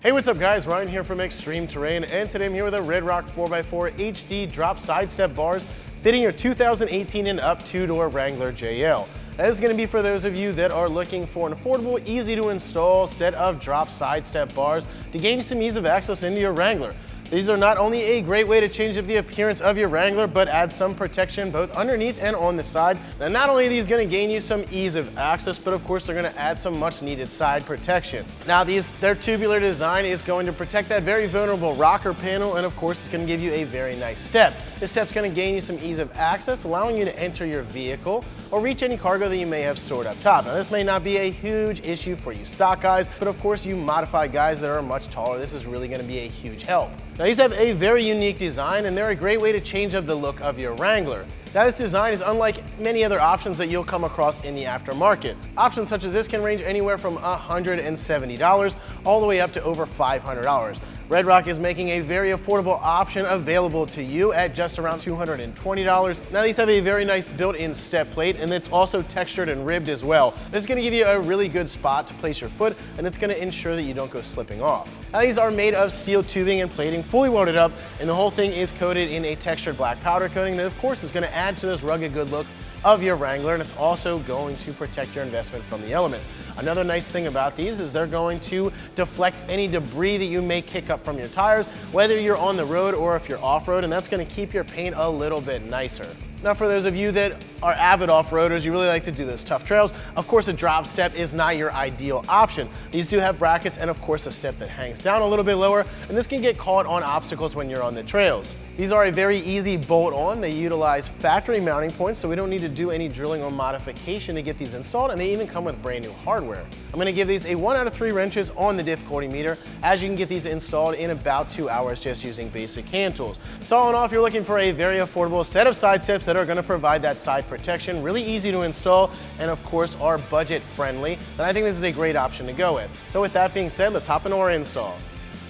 Hey, what's up guys? Ryan here from ExtremeTerrain, and today I'm here with a RedRock 4x4 HD drop side step bars fitting your 2018 and up two-door Wrangler JL. That is going to be for those of you that are looking for an affordable, easy to install set of drop side step bars to gain you some ease of access into your Wrangler. These are not only a great way to change up the appearance of your Wrangler, but add some protection both underneath and on the side. Now, not only are these going to gain you some ease of access, but of course they're going to add some much needed side protection. Now, their tubular design is going to protect that very vulnerable rocker panel, and of course it's going to give you a very nice step. This step's going to gain you some ease of access, allowing you to enter your vehicle or reach any cargo that you may have stored up top. Now, this may not be a huge issue for you stock guys, but of course you modified guys that are much taller, this is really going to be a huge help. Now, these have a very unique design, and they're a great way to change up the look of your Wrangler. Now, this design is unlike many other options that you'll come across in the aftermarket. Options such as this can range anywhere from $170 all the way up to over $500. RedRock is making a very affordable option available to you at just around $220. Now, these have a very nice built-in step plate, and it's also textured and ribbed as well. This is going to give you a really good spot to place your foot, and it's going to ensure that you don't go slipping off. Now, these are made of steel tubing and plating, fully welded up, and the whole thing is coated in a textured black powder coating that of course is going to add to those rugged good looks of your Wrangler, and it's also going to protect your investment from the elements. Another nice thing about these is they're going to deflect any debris that you may kick up from your tires, whether you're on the road or if you're off-road, and that's going to keep your paint a little bit nicer. Now, for those of you that are avid off-roaders, you really like to do those tough trails, of course a drop step is not your ideal option. These do have brackets and of course a step that hangs down a little bit lower, and this can get caught on obstacles when you're on the trails. These are a very easy bolt on. They utilize factory mounting points, so we don't need to do any drilling or modification to get these installed, and they even come with brand new hardware. I'm going to give these a 1 out of 3 wrenches on the difficulty meter, as you can get these installed in about 2 hours just using basic hand tools. So all in all, if you're looking for a very affordable set of side steps that are going to provide that side protection, really easy to install, and of course are budget friendly, then I think this is a great option to go with. So with that being said, let's hop into our install.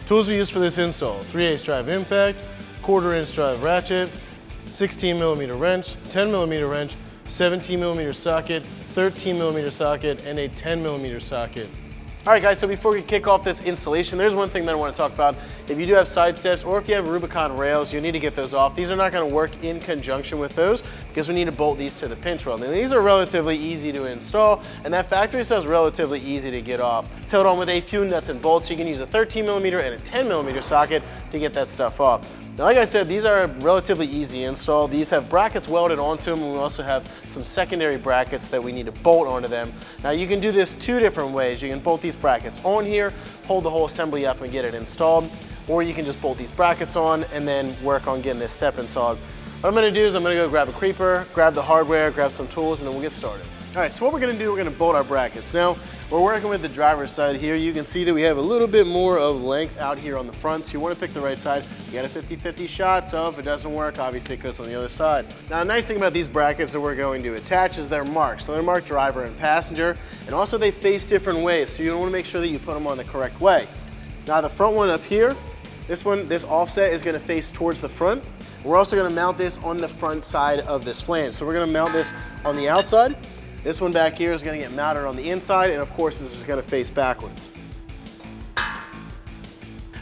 Tools we use for this install: 3/8 drive impact, 1/4 inch drive ratchet, 16mm wrench, 10mm wrench, 17mm socket, 13mm socket, and a 10mm socket. All right guys, so before we kick off this installation, there's one thing that I want to talk about. If you do have side steps or if you have Rubicon rails, you need to get those off. These are not going to work in conjunction with those because we need to bolt these to the pinch weld. And these are relatively easy to install, and that factory stuff is relatively easy to get off. It's held on with a few nuts and bolts. You can use a 13mm and a 10mm socket to get that stuff off. Now, like I said, these are relatively easy to install. These have brackets welded onto them, and we also have some secondary brackets that we need to bolt onto them. Now, you can do this 2 different ways. You can bolt these brackets on here, hold the whole assembly up and get it installed, or you can just bolt these brackets on and then work on getting this step installed. What I'm going to do is I'm going to go grab a creeper, grab the hardware, grab some tools, and then we'll get started. All right, so what we're going to do, we're going to bolt our brackets. Now, we're working with the driver's side here. You can see that we have a little bit more of length out here on the front, so you want to pick the right side. You got a 50-50 shot, so if it doesn't work, obviously it goes on the other side. Now, the nice thing about these brackets that we're going to attach is they're marked. So they're marked driver and passenger, and also they face different ways, so you want to make sure that you put them on the correct way. Now, the front one up here, this offset is going to face towards the front. We're also going to mount this on the front side of this flange. So we're going to mount this on the outside. This one back here is going to get mounted on the inside, and of course this is going to face backwards.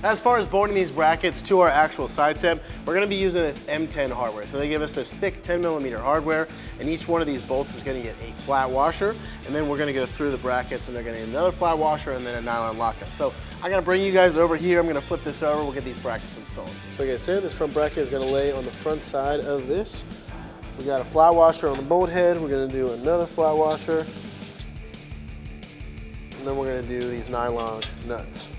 As far as bolting these brackets to our actual side step, we're going to be using this M10 hardware. So they give us this thick 10mm hardware, and each one of these bolts is going to get a flat washer, and then we're going to go through the brackets, and they're going to get another flat washer and then a nylon lockout. So I'm going to bring you guys over here. I'm going to flip this over. We'll get these brackets installed. So like I said, this front bracket is going to lay on the front side of this. We got a flat washer on the bolt head. We're going to do another flat washer, and then we're going to do these nylon nuts.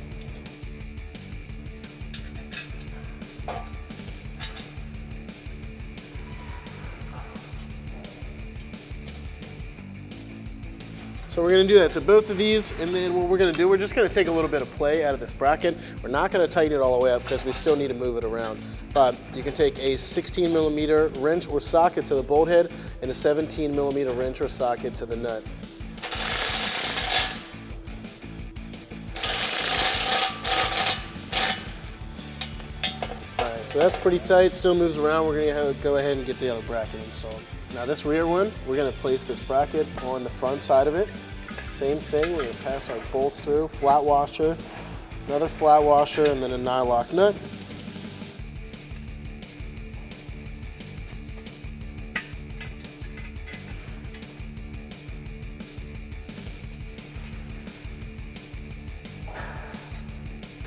So we're going to do that to both of these, and then what we're going to do, we're just going to take a little bit of play out of this bracket. We're not going to tighten it all the way up because we still need to move it around. But you can take a 16mm wrench or socket to the bolt head and a 17mm wrench or socket to the nut. All right, so that's pretty tight, still moves around. We're going to go ahead and get the other bracket installed. Now this rear one, we're going to place this bracket on the front side of it. Same thing, we're going to pass our bolts through, flat washer, Another flat washer and then a nylock nut.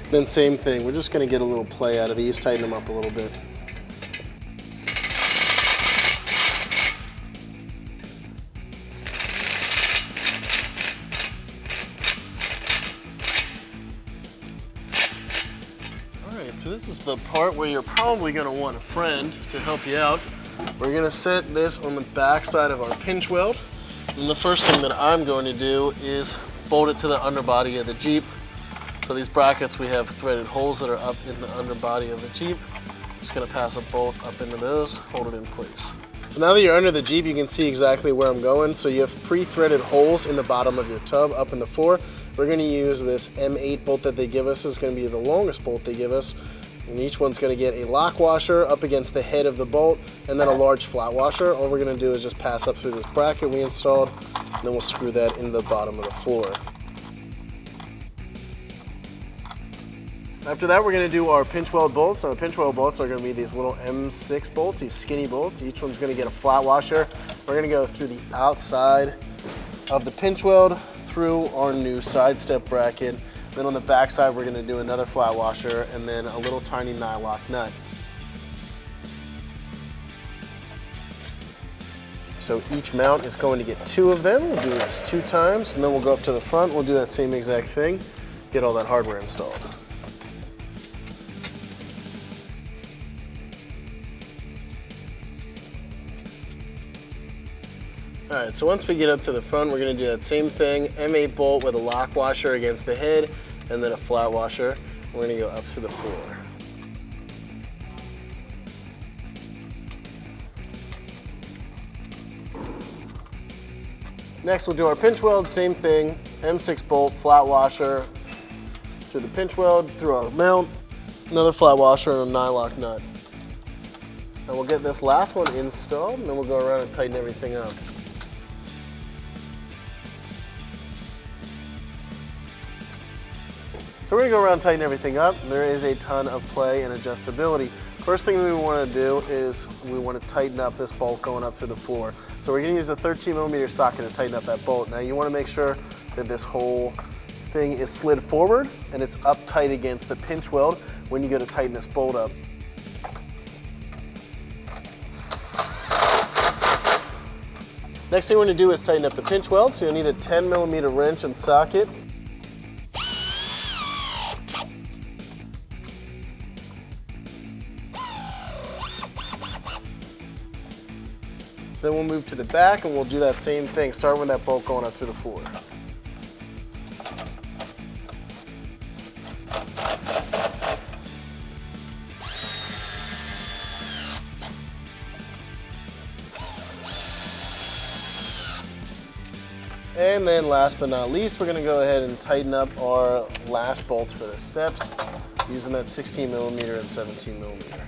Then same thing, we're just gonna get a little play out of these, tighten them up a little bit. All right, so this is the part where you're probably gonna want a friend to help you out. We're gonna set this on the back side of our pinch weld. And the first thing that I'm going to do is bolt it to the underbody of the Jeep. So these brackets, we have threaded holes that are up in the underbody of the Jeep. Just gonna pass a bolt up into those, hold it in place. So now that you're under the Jeep, you can see exactly where I'm going. So you have pre-threaded holes in the bottom of your tub up in the floor. We're gonna use this M8 bolt that they give us. This is gonna be the longest bolt they give us. And each one's gonna get a lock washer up against the head of the bolt and then a large flat washer. All we're gonna do is just pass up through this bracket we installed, and then we'll screw that into the bottom of the floor. After that, we're gonna do our pinch weld bolts. So the pinch weld bolts are gonna be these little M6 bolts, these skinny bolts. Each one's gonna get a flat washer. We're gonna go through the outside of the pinch weld through our new side step bracket. Then on the back side, we're gonna do another flat washer and then a little tiny nylock nut. So each mount is going to get 2 of them. We'll do this 2 times, and then we'll go up to the front. We'll do that same exact thing, get all that hardware installed. All right, so once we get up to the front, we're gonna do that same thing, M8 bolt with a lock washer against the head, and then a flat washer. We're gonna go up to the floor. Next, we'll do our pinch weld, same thing, M6 bolt, flat washer, through the pinch weld, through our mount, another flat washer, and a nylock nut. And we'll get this last one installed, and then we'll go around and tighten everything up. So we're gonna go around and tighten everything up. There is a ton of play and adjustability. First thing we wanna do is we wanna tighten up this bolt going up through the floor. So we're gonna use a 13mm socket to tighten up that bolt. Now you wanna make sure that this whole thing is slid forward and it's up tight against the pinch weld when you go to tighten this bolt up. Next thing we're gonna do is tighten up the pinch weld. So you'll need a 10mm wrench and socket. Then we'll move to the back and we'll do that same thing, starting with that bolt going up through the floor. And then last but not least, we're gonna go ahead and tighten up our last bolts for the steps using that 16mm and 17mm.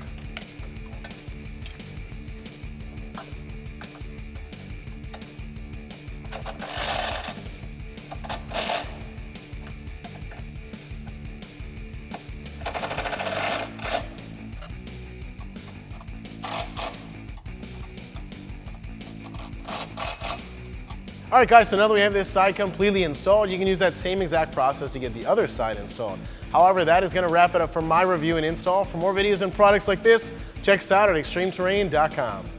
All right guys, so now that we have this side completely installed, you can use that same exact process to get the other side installed. However, that is gonna wrap it up for my review and install. For more videos and products like this, check us out at ExtremeTerrain.com.